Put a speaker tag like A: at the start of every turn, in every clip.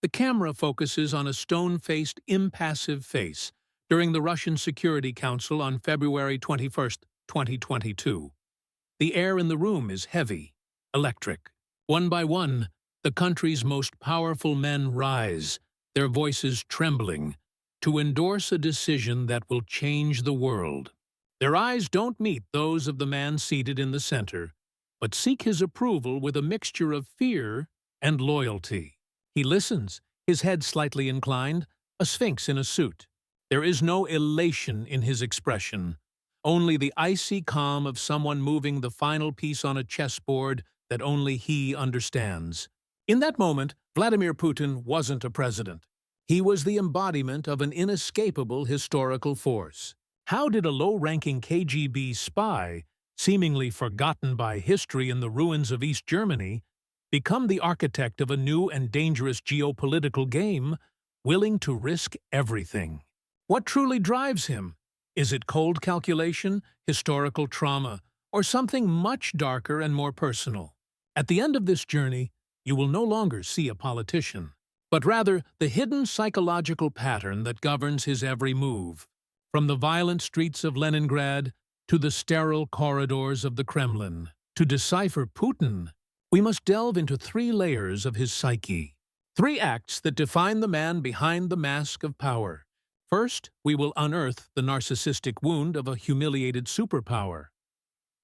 A: The camera focuses on a stone-faced, impassive face during the Russian Security Council on February 21, 2022. The air in the room is heavy, electric. One by one, the country's most powerful men rise, their voices trembling, to endorse a decision that will change the world. Their eyes don't meet those of the man seated in the center, but seek his approval with a mixture of fear and loyalty. He listens, his head slightly inclined, a sphinx in a suit. There is no elation in his expression, only the icy calm of someone moving the final piece on a chessboard that only he understands. In that moment, Vladimir Putin wasn't a president. He was the embodiment of an inescapable historical force. How did a low-ranking KGB spy, seemingly forgotten by history in the ruins of East Germany, become the architect of a new and dangerous geopolitical game, willing to risk everything? What truly drives him? Is it cold calculation, historical trauma, or something much darker and more personal? At the end of this journey, you will no longer see a politician, but rather the hidden psychological pattern that governs his every move. From the violent streets of Leningrad to the sterile corridors of the Kremlin. To decipher Putin, we must delve into 3 layers of his psyche. 3 acts that define the man behind the mask of power. First, we will unearth the narcissistic wound of a humiliated superpower,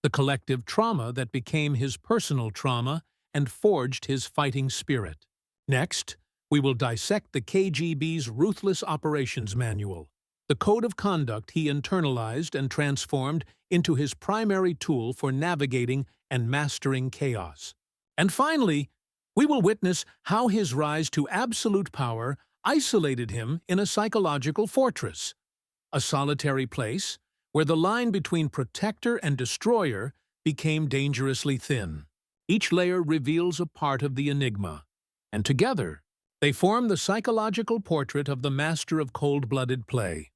A: the collective trauma that became his personal trauma and forged his fighting spirit. Next, we will dissect the KGB's ruthless operations manual, the code of conduct he internalized and transformed into his primary tool for navigating and mastering chaos. And finally, we will witness how his rise to absolute power isolated him in a psychological fortress, a solitary place where the line between protector and destroyer became dangerously thin. Each layer reveals a part of the enigma, and together, they form the psychological portrait of the master of cold-blooded play.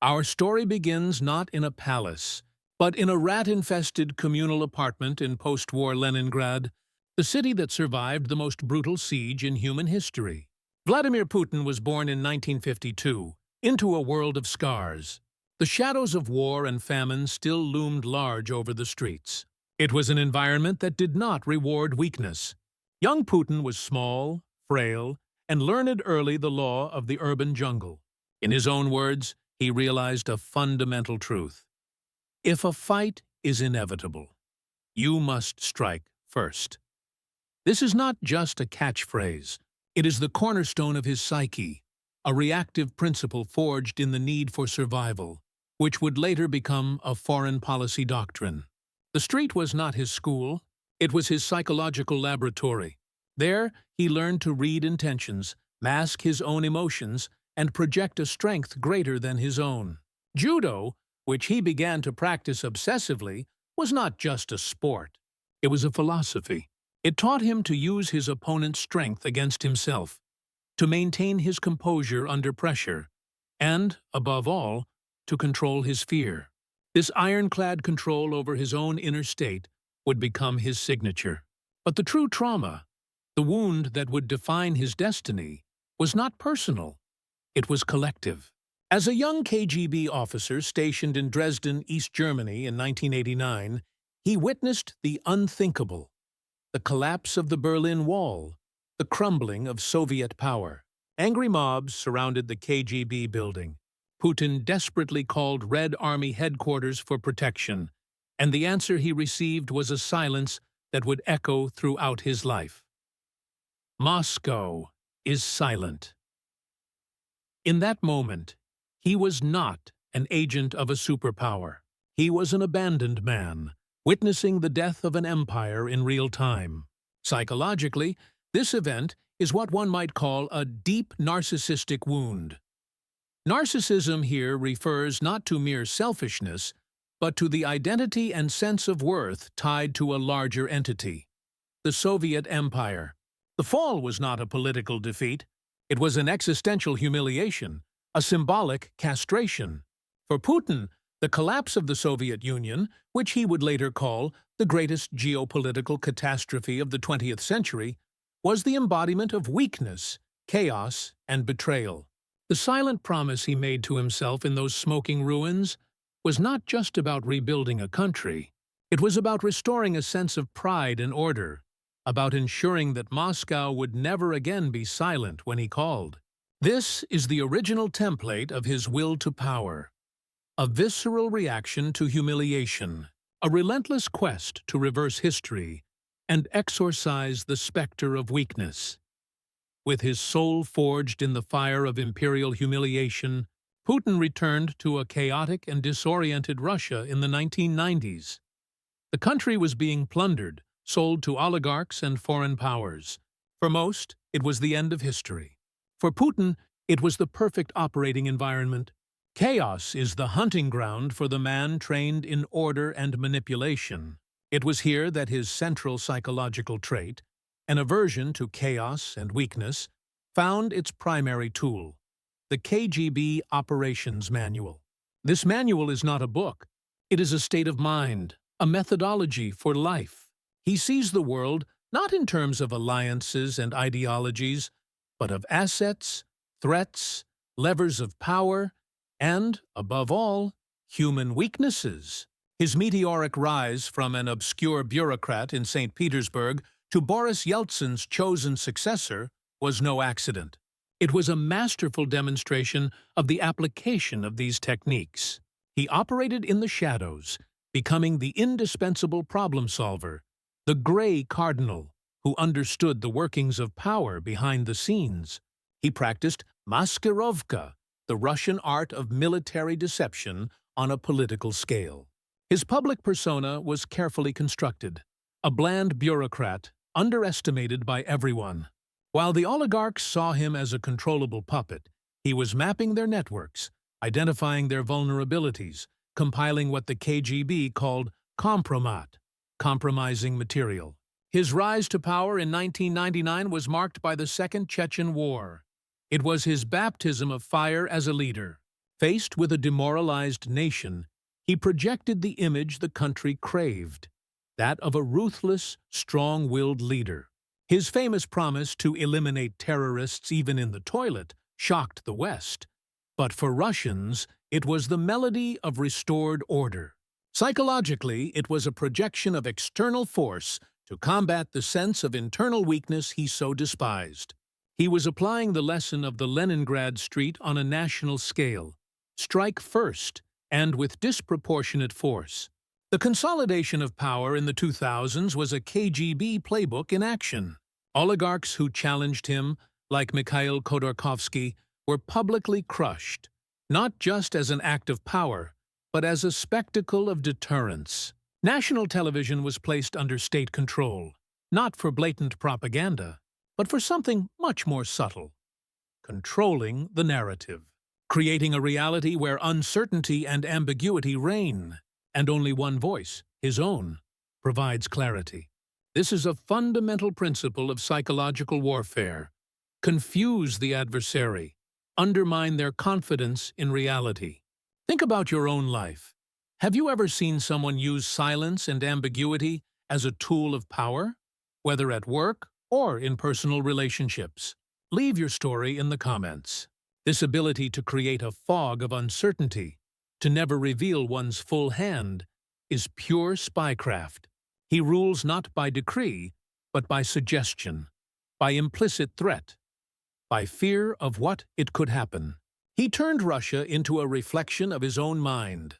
A: Our story begins not in a palace, but in a rat-infested communal apartment in post-war Leningrad, the city that survived the most brutal siege in human history. Vladimir Putin was born in 1952, into a world of scars. The shadows of war and famine still loomed large over the streets. It was an environment that did not reward weakness. Young Putin was small, frail, and learned early the law of the urban jungle. In his own words, he realized a fundamental truth. If a fight is inevitable, you must strike first. This is not just a catchphrase. It is the cornerstone of his psyche, a reactive principle forged in the need for survival, which would later become a foreign policy doctrine. The street was not his school, it was his psychological laboratory. There, he learned to read intentions, mask his own emotions, and project a strength greater than his own. Judo, which he began to practice obsessively, was not just a sport. It was a philosophy. It taught him to use his opponent's strength against himself, to maintain his composure under pressure, and, above all, to control his fear. This ironclad control over his own inner state would become his signature. But the true trauma, the wound that would define his destiny, was not personal. It was collective. As a young KGB officer stationed in Dresden, East Germany in 1989, he witnessed the unthinkable. The collapse of the Berlin Wall, the crumbling of Soviet power. Angry mobs surrounded the KGB building. Putin desperately called Red Army headquarters for protection, and the answer he received was a silence that would echo throughout his life. Moscow is silent. In that moment, he was not an agent of a superpower. He was an abandoned man, witnessing the death of an empire in real time. Psychologically, this event is what one might call a deep narcissistic wound. Narcissism here refers not to mere selfishness, but to the identity and sense of worth tied to a larger entity, the Soviet Empire. The fall was not a political defeat. It was an existential humiliation, a symbolic castration. For Putin, the collapse of the Soviet Union, which he would later call the greatest geopolitical catastrophe of the 20th century, was the embodiment of weakness chaos, and betrayal. The silent promise he made to himself in those smoking ruins was not just about rebuilding a country. It was about restoring a sense of pride and order, about ensuring that Moscow would never again be silent when he called. This is the original template of his will to power. A visceral reaction to humiliation, a relentless quest to reverse history and exorcise the specter of weakness. With his soul forged in the fire of imperial humiliation, Putin returned to a chaotic and disoriented Russia in the 1990s. The country was being plundered, sold to oligarchs and foreign powers. For most, it was the end of history. For Putin, it was the perfect operating environment. Chaos is the hunting ground for the man trained in order and manipulation. It was here that his central psychological trait, an aversion to chaos and weakness, found its primary tool, the KGB Operations Manual. This manual is not a book. It is a state of mind, a methodology for life. He sees the world not in terms of alliances and ideologies, but of assets, threats, levers of power, and, above all, human weaknesses. His meteoric rise from an obscure bureaucrat in St. Petersburg to Boris Yeltsin's chosen successor was no accident. It was a masterful demonstration of the application of these techniques. He operated in the shadows, becoming the indispensable problem solver, the gray cardinal who understood the workings of power behind the scenes. He practiced maskirovka, the Russian art of military deception on a political scale. His public persona was carefully constructed, a bland bureaucrat underestimated by everyone. While the oligarchs saw him as a controllable puppet, he was mapping their networks, identifying their vulnerabilities, compiling what the KGB called kompromat, compromising material. His rise to power in 1999 was marked by the Second Chechen War. It was his baptism of fire as a leader. Faced with a demoralized nation, he projected the image the country craved, that of a ruthless, strong-willed leader. His famous promise to eliminate terrorists even in the toilet shocked the West, but for Russians, it was the melody of restored order. Psychologically, it was a projection of external force to combat the sense of internal weakness he so despised. He was applying the lesson of the Leningrad street on a national scale: strike first, and with disproportionate force. The consolidation of power in the 2000s was a KGB playbook in action. Oligarchs who challenged him, like Mikhail Khodorkovsky, were publicly crushed, not just as an act of power, but as a spectacle of deterrence. National television was placed under state control, not for blatant propaganda, but for something much more subtle: controlling the narrative, creating a reality where uncertainty and ambiguity reign, and only one voice, his own, provides clarity. This is a fundamental principle of psychological warfare. Confuse the adversary, undermine their confidence in reality. Think about your own life. Have you ever seen someone use silence and ambiguity as a tool of power, whether at work or in personal relationships? Leave your story in the comments. This ability to create a fog of uncertainty, to never reveal one's full hand, is pure spycraft. He rules not by decree, but by suggestion, by implicit threat, by fear of what it could happen. He turned Russia into a reflection of his own mind,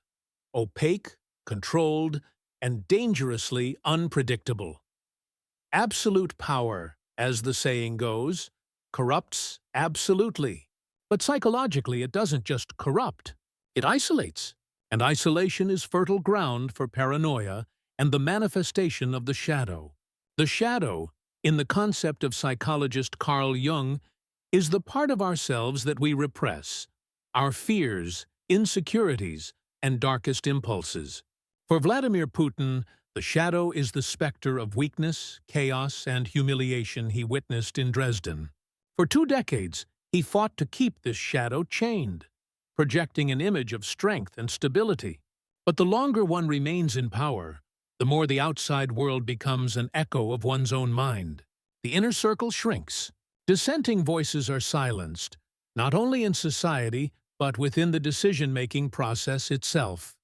A: opaque, controlled, and dangerously unpredictable. Absolute power, as the saying goes, corrupts absolutely. But psychologically, it doesn't just corrupt, it isolates. And isolation is fertile ground for paranoia and the manifestation of the shadow. The shadow, in the concept of psychologist Carl Jung, is the part of ourselves that we repress, our fears, insecurities, and darkest impulses. For Vladimir Putin, the shadow is the specter of weakness, chaos, and humiliation he witnessed in Dresden. For 2 decades, he fought to keep this shadow chained, projecting an image of strength and stability. But the longer one remains in power, the more the outside world becomes an echo of one's own mind. The inner circle shrinks, Dissenting voices are silenced, not only in society, but within the decision-making process itself.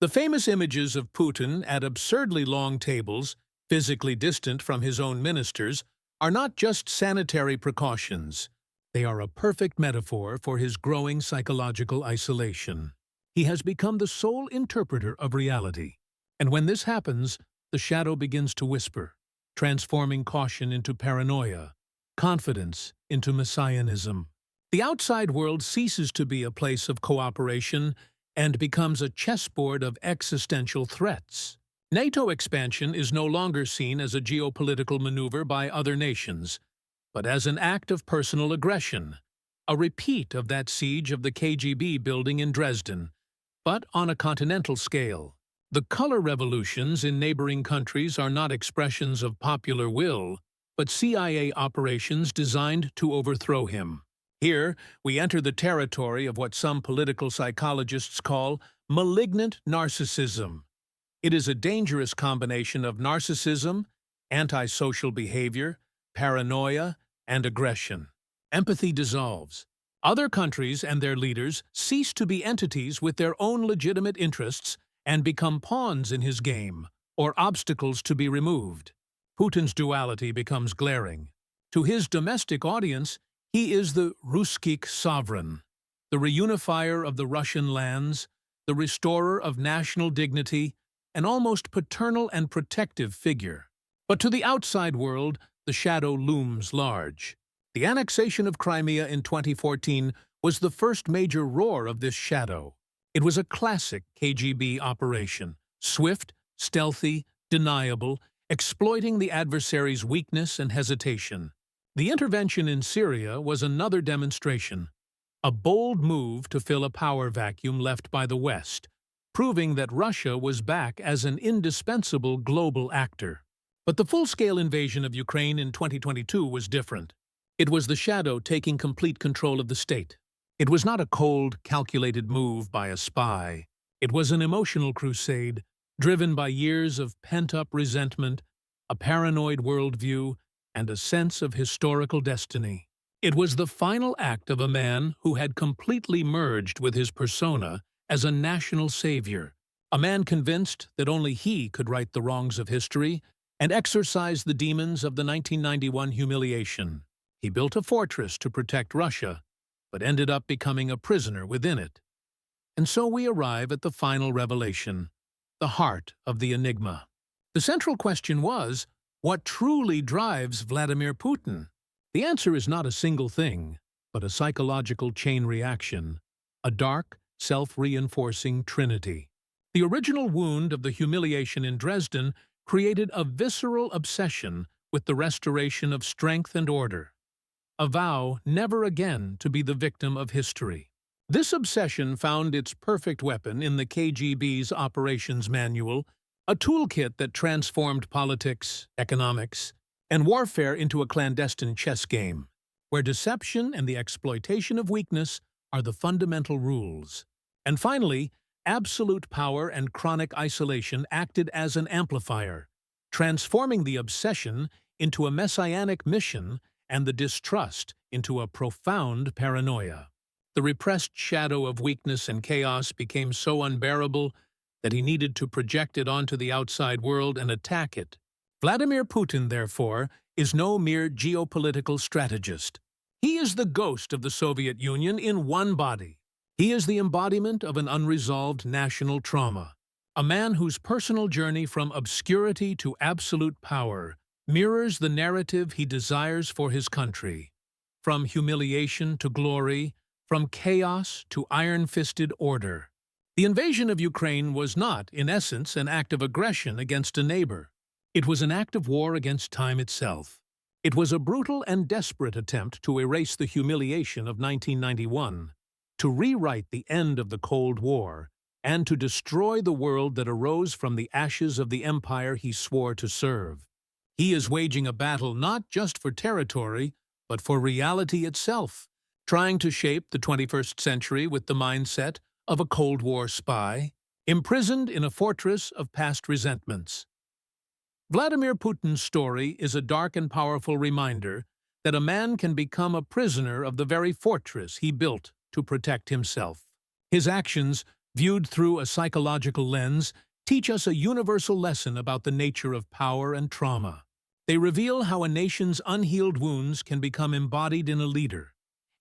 A: The famous images of Putin at absurdly long tables, physically distant from his own ministers, are not just sanitary precautions. They are a perfect metaphor for his growing psychological isolation. He has become the sole interpreter of reality. And when this happens, the shadow begins to whisper, transforming caution into paranoia, confidence into messianism. The outside world ceases to be a place of cooperation and becomes a chessboard of existential threats. NATO expansion is no longer seen as a geopolitical maneuver by other nations, but as an act of personal aggression, a repeat of that siege of the KGB building in Dresden, but on a continental scale. The color revolutions in neighboring countries are not expressions of popular will, but CIA operations designed to overthrow him. Here, we enter the territory of what some political psychologists call malignant narcissism. It is a dangerous combination of narcissism, antisocial behavior, paranoia, and aggression. Empathy dissolves. Other countries and their leaders cease to be entities with their own legitimate interests and become pawns in his game, or obstacles to be removed. Putin's duality becomes glaring. To his domestic audience, he is the Ruskik sovereign, the reunifier of the Russian lands, the restorer of national dignity, an almost paternal and protective figure. But to the outside world, the shadow looms large. The annexation of Crimea in 2014 was the first major roar of this shadow. It was a classic KGB operation, swift, stealthy, deniable, exploiting the adversary's weakness and hesitation. The intervention in Syria was another demonstration, a bold move to fill a power vacuum left by the West, proving that Russia was back as an indispensable global actor. But the full-scale invasion of Ukraine in 2022 was different. It was the shadow taking complete control of the state. It was not a cold, calculated move by a spy. It was an emotional crusade, driven by years of pent-up resentment, a paranoid worldview, and a sense of historical destiny. It was the final act of a man who had completely merged with his persona as a national savior, a man convinced that only he could right the wrongs of history and exorcise the demons of the 1991 humiliation. He built a fortress to protect Russia, but ended up becoming a prisoner within it. And so we arrive at the final revelation, the heart of the enigma. The central question was, what truly drives Vladimir Putin? The answer is not a single thing, but a psychological chain reaction, a dark, self-reinforcing trinity. The original wound of the humiliation in Dresden created a visceral obsession with the restoration of strength and order, a vow never again to be the victim of history. This obsession found its perfect weapon in the KGB's operations manual, a toolkit that transformed politics, economics, and warfare into a clandestine chess game, where deception and the exploitation of weakness are the fundamental rules. And finally, absolute power and chronic isolation acted as an amplifier, transforming the obsession into a messianic mission and the distrust into a profound paranoia. The repressed shadow of weakness and chaos became so unbearable that he needed to project it onto the outside world and attack it. Vladimir Putin, therefore, is no mere geopolitical strategist. He is the ghost of the Soviet Union in one body. He is the embodiment of an unresolved national trauma, a man whose personal journey from obscurity to absolute power mirrors the narrative he desires for his country. From humiliation to glory, from chaos to iron-fisted order. The invasion of Ukraine was not, in essence, an act of aggression against a neighbor. It was an act of war against time itself. It was a brutal and desperate attempt to erase the humiliation of 1991, to rewrite the end of the Cold War, and to destroy the world that arose from the ashes of the empire he swore to serve. He is waging a battle not just for territory, but for reality itself, trying to shape the 21st century with the mindset of a Cold War spy, imprisoned in a fortress of past resentments. Vladimir Putin's story is a dark and powerful reminder that a man can become a prisoner of the very fortress he built to protect himself. His actions, viewed through a psychological lens, teach us a universal lesson about the nature of power and trauma. They reveal how a nation's unhealed wounds can become embodied in a leader,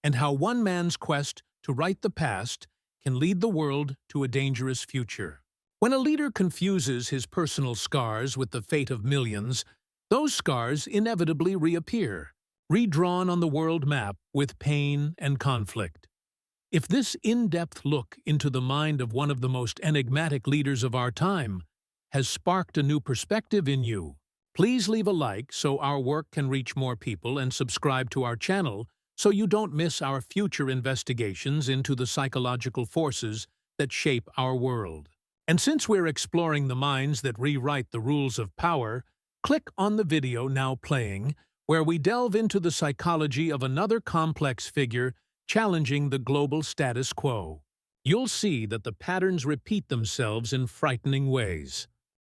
A: and how one man's quest to right the past can lead the world to a dangerous future. When a leader confuses his personal scars with the fate of millions, those scars inevitably reappear, redrawn on the world map with pain and conflict. If this in-depth look into the mind of one of the most enigmatic leaders of our time has sparked a new perspective in you, please leave a like so our work can reach more people, and subscribe to our channel so you don't miss our future investigations into the psychological forces that shape our world. And since we're exploring the minds that rewrite the rules of power, click on the video now playing, where we delve into the psychology of another complex figure challenging the global status quo. You'll see that the patterns repeat themselves in frightening ways.